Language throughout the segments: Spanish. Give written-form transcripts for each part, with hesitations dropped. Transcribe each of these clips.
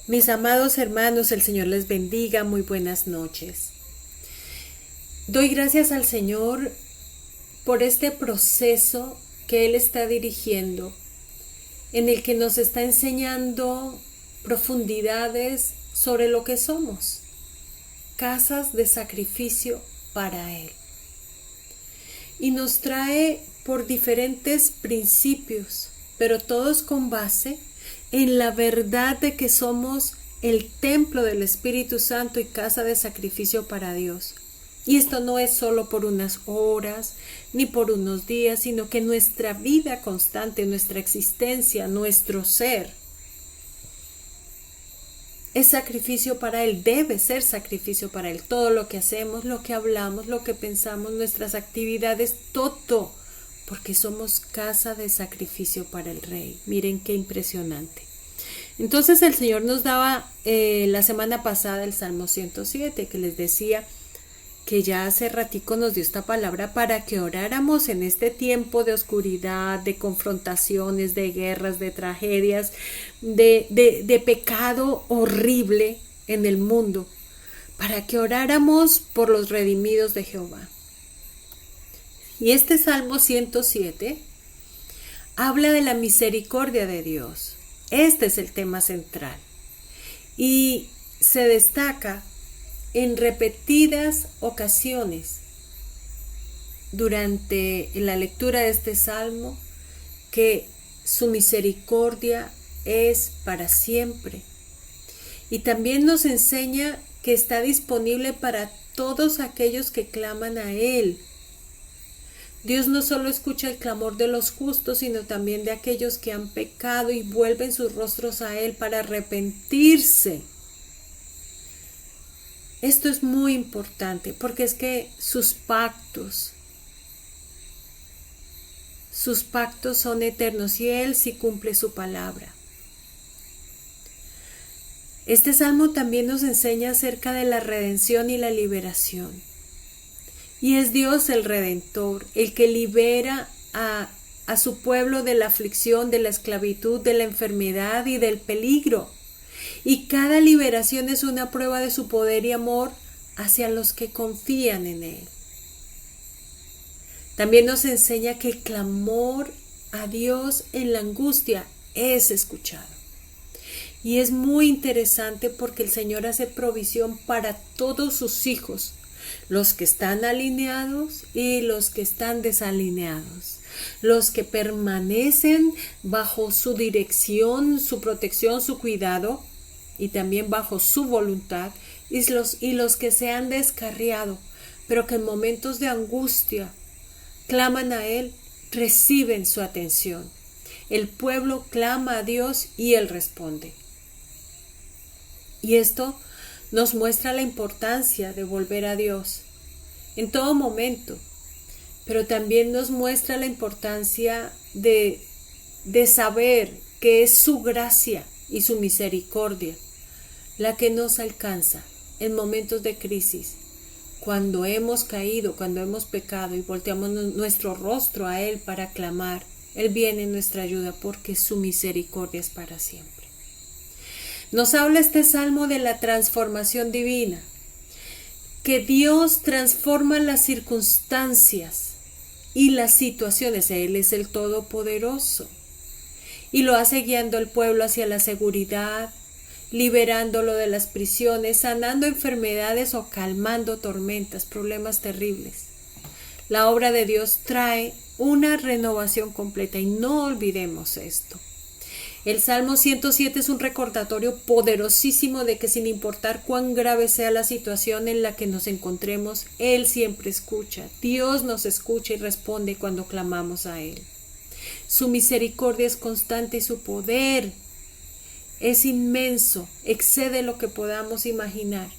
Mis amados hermanos, el Señor les bendiga, muy buenas noches. Doy gracias al Señor por este proceso que Él está dirigiendo, en el que nos está enseñando profundidades sobre lo que somos, casas de sacrificio para Él. Y nos trae por diferentes principios, pero todos con base en la verdad de que somos el templo del Espíritu Santo y casa de sacrificio para Dios. Y esto no es solo por unas horas ni por unos días, sino que nuestra vida constante, nuestra existencia, nuestro ser es sacrificio para Él, debe ser sacrificio para Él. Todo lo que hacemos, lo que hablamos, lo que pensamos, nuestras actividades, todo, porque somos casa de sacrificio para el Rey. Miren qué impresionante. Entonces el Señor nos daba la semana pasada el Salmo 107, que les decía que ya hace ratico nos dio esta palabra para que oráramos en este tiempo de oscuridad, de confrontaciones, de guerras, de tragedias, de pecado horrible en el mundo, para que oráramos por los redimidos de Jehová. Y este Salmo 107 habla de la misericordia de Dios. Este es el tema central. Y se destaca en repetidas ocasiones durante la lectura de este Salmo que su misericordia es para siempre. Y también nos enseña que está disponible para todos aquellos que claman a Él. Dios no solo escucha el clamor de los justos, sino también de aquellos que han pecado y vuelven sus rostros a Él para arrepentirse. Esto es muy importante porque es que sus pactos son eternos y Él sí cumple su palabra. Este salmo también nos enseña acerca de la redención y la liberación. Y es Dios el Redentor, el que libera a su pueblo de la aflicción, de la esclavitud, de la enfermedad y del peligro. Y cada liberación es una prueba de su poder y amor hacia los que confían en Él. También nos enseña que el clamor a Dios en la angustia es escuchado. Y es muy interesante porque el Señor hace provisión para todos sus hijos, los que están alineados y los que están desalineados, los que permanecen bajo su dirección, su protección, su cuidado y también bajo su voluntad, y los que se han descarriado, pero que en momentos de angustia claman a Él, reciben su atención. El pueblo clama a Dios y Él responde. Y esto nos muestra la importancia de volver a Dios en todo momento, pero también nos muestra la importancia de saber que es su gracia y su misericordia la que nos alcanza en momentos de crisis, cuando hemos caído, cuando hemos pecado y volteamos nuestro rostro a Él para clamar. Él viene en nuestra ayuda porque su misericordia es para siempre. Nos habla este salmo de la transformación divina, que Dios transforma las circunstancias y las situaciones. Él es el Todopoderoso y lo hace guiando al pueblo hacia la seguridad, liberándolo de las prisiones, sanando enfermedades o calmando tormentas, problemas terribles. La obra de Dios trae una renovación completa y no olvidemos esto. El Salmo 107 es un recordatorio poderosísimo de que sin importar cuán grave sea la situación en la que nos encontremos, Él siempre escucha. Dios nos escucha y responde cuando clamamos a Él. Su misericordia es constante y su poder es inmenso, excede lo que podamos imaginar.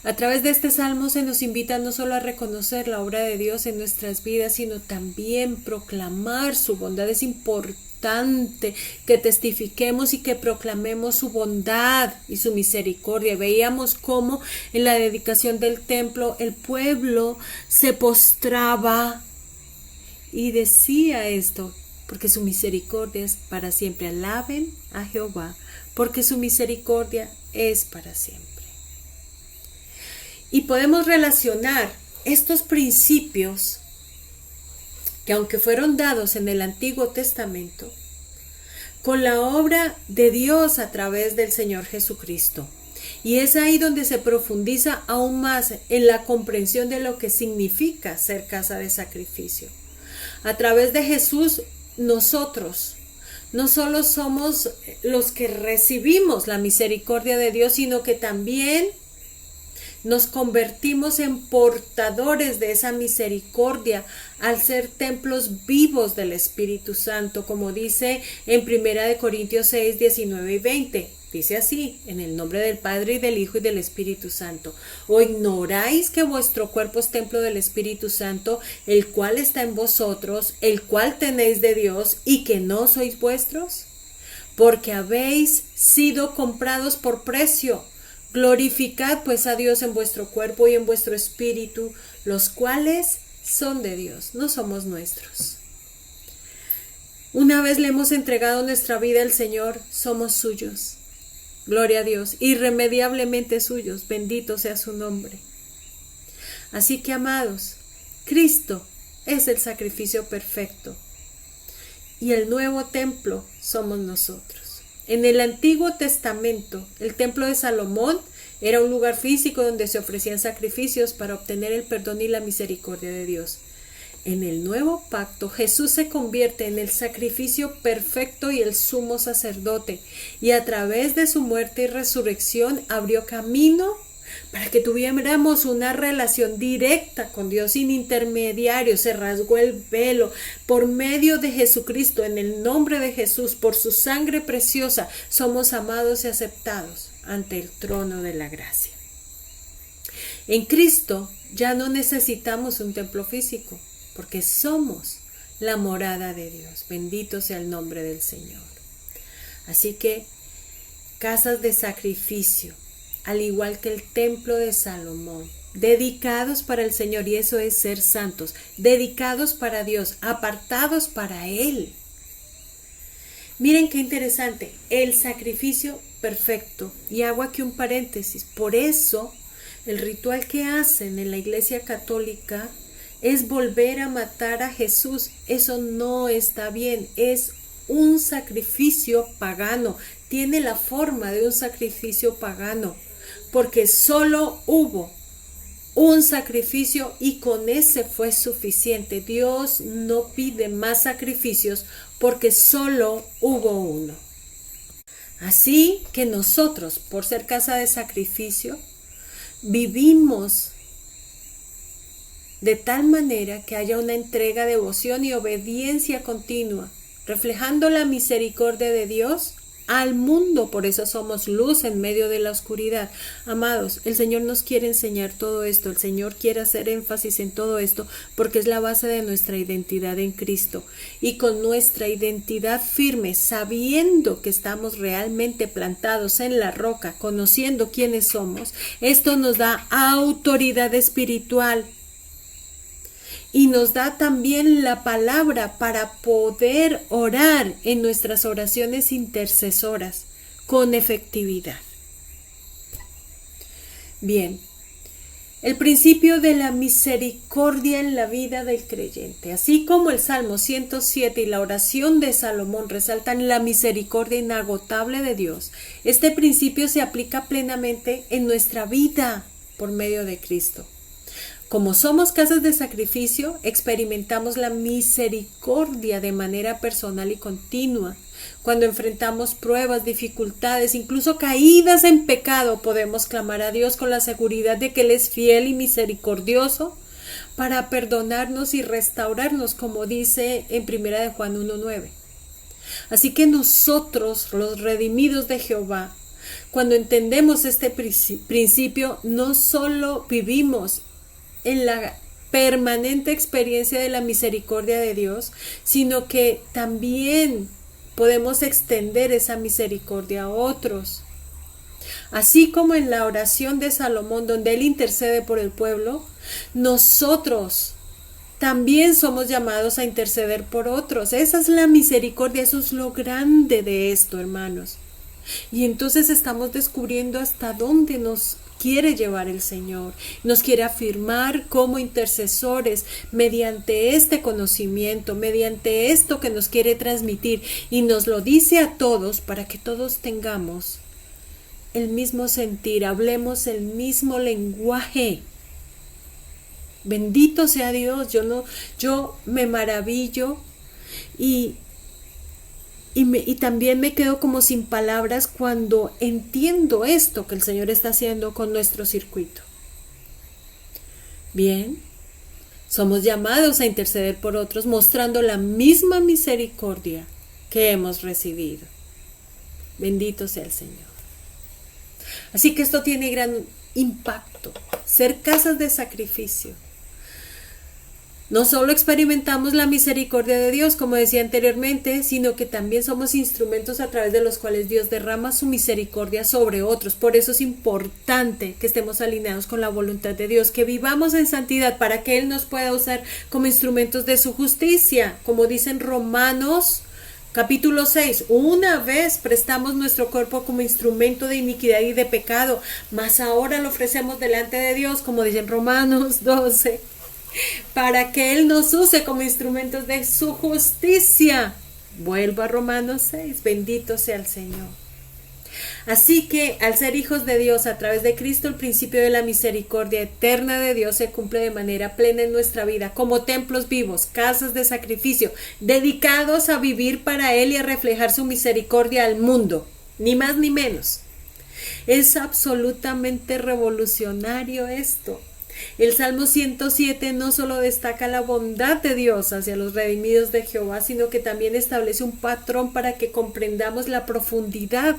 A través de este salmo se nos invita no solo a reconocer la obra de Dios en nuestras vidas, sino también proclamar su bondad. Es importante que testifiquemos y que proclamemos su bondad y su misericordia. Veíamos cómo en la dedicación del templo el pueblo se postraba y decía esto: porque su misericordia es para siempre. Alaben a Jehová, porque su misericordia es para siempre. Y podemos relacionar estos principios que, aunque fueron dados en el Antiguo Testamento, con la obra de Dios a través del Señor Jesucristo. Y es ahí donde se profundiza aún más en la comprensión de lo que significa ser casa de sacrificio. A través de Jesús, nosotros no solo somos los que recibimos la misericordia de Dios, sino que también nos convertimos en portadores de esa misericordia al ser templos vivos del Espíritu Santo, como dice en 1 Corintios 6, 19 y 20. Dice así: en el nombre del Padre y del Hijo y del Espíritu Santo. ¿O ignoráis que vuestro cuerpo es templo del Espíritu Santo, el cual está en vosotros, el cual tenéis de Dios, y que no sois vuestros? Porque habéis sido comprados por precio. Glorificad pues a Dios en vuestro cuerpo y en vuestro espíritu, los cuales son de Dios, no somos nuestros. Una vez le hemos entregado nuestra vida al Señor, somos suyos. Gloria a Dios, irremediablemente suyos, bendito sea su nombre. Así que, amados, Cristo es el sacrificio perfecto y el nuevo templo somos nosotros. En el Antiguo Testamento, el templo de Salomón era un lugar físico donde se ofrecían sacrificios para obtener el perdón y la misericordia de Dios. En el Nuevo Pacto, Jesús se convierte en el sacrificio perfecto y el sumo sacerdote, y a través de su muerte y resurrección abrió camino para que tuviéramos una relación directa con Dios sin intermediario. Se rasgó el velo por medio de Jesucristo. En el nombre de Jesús, por su sangre preciosa, somos amados y aceptados ante el trono de la gracia. En Cristo ya no necesitamos un templo físico, porque somos la morada de Dios. Bendito sea el nombre del Señor. Así que, casas de sacrificio, al igual que el templo de Salomón, dedicados para el Señor, y eso es ser santos, dedicados para Dios, apartados para Él. Miren qué interesante, el sacrificio perfecto. Y hago aquí un paréntesis. Por eso, el ritual que hacen en la Iglesia Católica es volver a matar a Jesús. Eso no está bien, es un sacrificio pagano, tiene la forma de un sacrificio pagano, porque solo hubo un sacrificio y con ese fue suficiente. Dios no pide más sacrificios porque solo hubo uno. Así que nosotros, por ser casa de sacrificio, vivimos de tal manera que haya una entrega, devoción y obediencia continua, reflejando la misericordia de Dios al mundo. Por eso somos luz en medio de la oscuridad. Amados, el Señor nos quiere enseñar todo esto, el Señor quiere hacer énfasis en todo esto, porque es la base de nuestra identidad en Cristo. Y con nuestra identidad firme, sabiendo que estamos realmente plantados en la roca, conociendo quiénes somos, esto nos da autoridad espiritual. Y nos da también la palabra para poder orar en nuestras oraciones intercesoras con efectividad. Bien, el principio de la misericordia en la vida del creyente, así como el Salmo 107 y la oración de Salomón resaltan la misericordia inagotable de Dios, este principio se aplica plenamente en nuestra vida por medio de Cristo. Como somos casas de sacrificio, experimentamos la misericordia de manera personal y continua. Cuando enfrentamos pruebas, dificultades, incluso caídas en pecado, podemos clamar a Dios con la seguridad de que Él es fiel y misericordioso para perdonarnos y restaurarnos, como dice en 1 Juan 1:9. Así que nosotros, los redimidos de Jehová, cuando entendemos este principio, no solo vivimos en la permanente experiencia de la misericordia de Dios, sino que también podemos extender esa misericordia a otros. Así como en la oración de Salomón, donde él intercede por el pueblo, nosotros también somos llamados a interceder por otros. Esa es la misericordia, eso es lo grande de esto, hermanos. Y entonces estamos descubriendo hasta dónde nos quiere llevar el Señor. Nos quiere afirmar como intercesores mediante este conocimiento, mediante esto que nos quiere transmitir. Y nos lo dice a todos para que todos tengamos el mismo sentir, hablemos el mismo lenguaje. Bendito sea Dios. Yo me maravillo y también me quedo como sin palabras cuando entiendo esto que el Señor está haciendo con nuestro circuito. Bien, somos llamados a interceder por otros mostrando la misma misericordia que hemos recibido. Bendito sea el Señor. Así que esto tiene gran impacto. Ser casas de sacrificio. No solo experimentamos la misericordia de Dios, como decía anteriormente, sino que también somos instrumentos a través de los cuales Dios derrama su misericordia sobre otros. Por eso es importante que estemos alineados con la voluntad de Dios, que vivamos en santidad para que Él nos pueda usar como instrumentos de su justicia. Como dicen Romanos capítulo 6, una vez prestamos nuestro cuerpo como instrumento de iniquidad y de pecado, mas ahora lo ofrecemos delante de Dios, como dicen Romanos 12. Para que Él nos use como instrumentos de su justicia. Vuelvo a Romanos 6, bendito sea el Señor. Así que al ser hijos de Dios a través de Cristo, el principio de la misericordia eterna de Dios se cumple de manera plena en nuestra vida, como templos vivos, casas de sacrificio, dedicados a vivir para Él y a reflejar su misericordia al mundo, ni más ni menos. Es absolutamente revolucionario esto. El Salmo 107 no solo destaca la bondad de Dios hacia los redimidos de Jehová, sino que también establece un patrón para que comprendamos la profundidad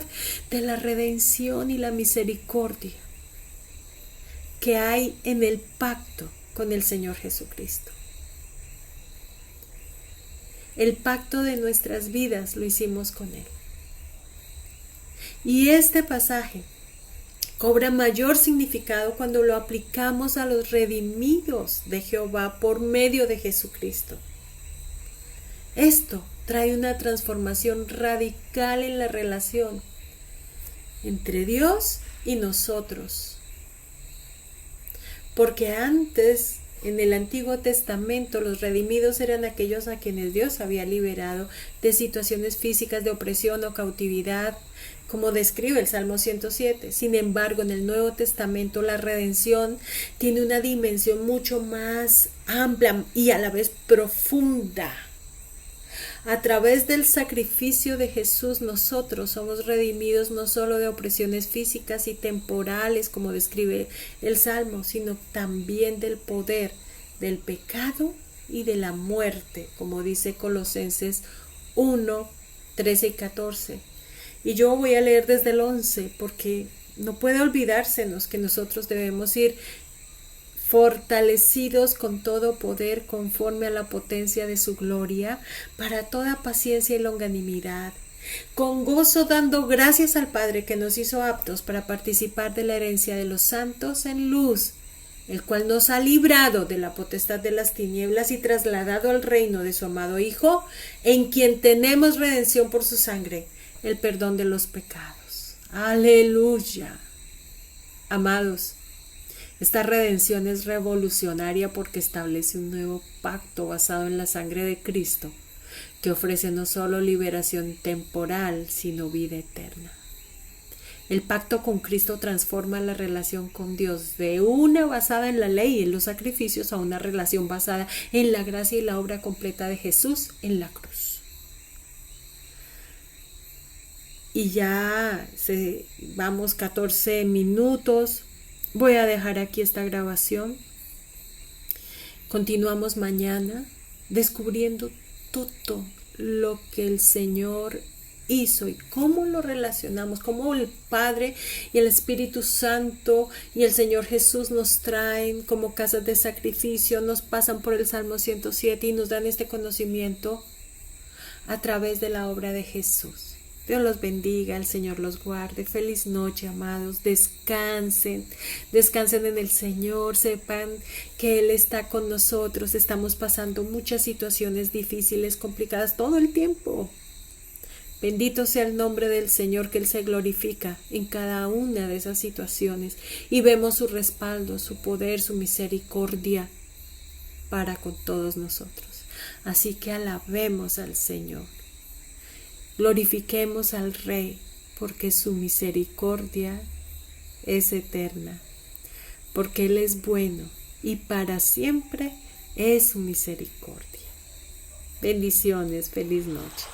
de la redención y la misericordia que hay en el pacto con el Señor Jesucristo. El pacto de nuestras vidas lo hicimos con Él. Y este pasaje cobra mayor significado cuando lo aplicamos a los redimidos de Jehová por medio de Jesucristo. Esto trae una transformación radical en la relación entre Dios y nosotros. Porque antes, en el Antiguo Testamento, los redimidos eran aquellos a quienes Dios había liberado de situaciones físicas de opresión o cautividad, como describe el Salmo 107. Sin embargo, en el Nuevo Testamento la redención tiene una dimensión mucho más amplia y a la vez profunda. A través del sacrificio de Jesús, nosotros somos redimidos no solo de opresiones físicas y temporales, como describe el Salmo, sino también del poder del pecado y de la muerte, como dice Colosenses 1, 13 y 14. Y yo voy a leer desde el 11, porque no puede olvidársenos que nosotros debemos ir fortalecidos con todo poder conforme a la potencia de su gloria, para toda paciencia y longanimidad, con gozo dando gracias al Padre que nos hizo aptos para participar de la herencia de los santos en luz, el cual nos ha librado de la potestad de las tinieblas y trasladado al reino de su amado Hijo, en quien tenemos redención por su sangre, el perdón de los pecados. ¡Aleluya! Amados, esta redención es revolucionaria porque establece un nuevo pacto basado en la sangre de Cristo, que ofrece no solo liberación temporal, sino vida eterna. El pacto con Cristo transforma la relación con Dios de una basada en la ley y en los sacrificios a una relación basada en la gracia y la obra completa de Jesús en la cruz. Y ya vamos 14 minutos. Voy a dejar aquí esta grabación. Continuamos mañana descubriendo todo lo que el Señor hizo y cómo lo relacionamos, cómo el Padre y el Espíritu Santo y el Señor Jesús nos traen como casas de sacrificio, nos pasan por el Salmo 107 y nos dan este conocimiento a través de la obra de Jesús. Dios los bendiga, el Señor los guarde. Feliz noche, amados. Descansen, descansen en el Señor. Sepan que Él está con nosotros. Estamos pasando muchas situaciones difíciles, complicadas todo el tiempo. Bendito sea el nombre del Señor, que Él se glorifica en cada una de esas situaciones. Y vemos su respaldo, su poder, su misericordia para con todos nosotros. Así que alabemos al Señor. Glorifiquemos al Rey, porque su misericordia es eterna, porque Él es bueno y para siempre es su misericordia. Bendiciones, feliz noche.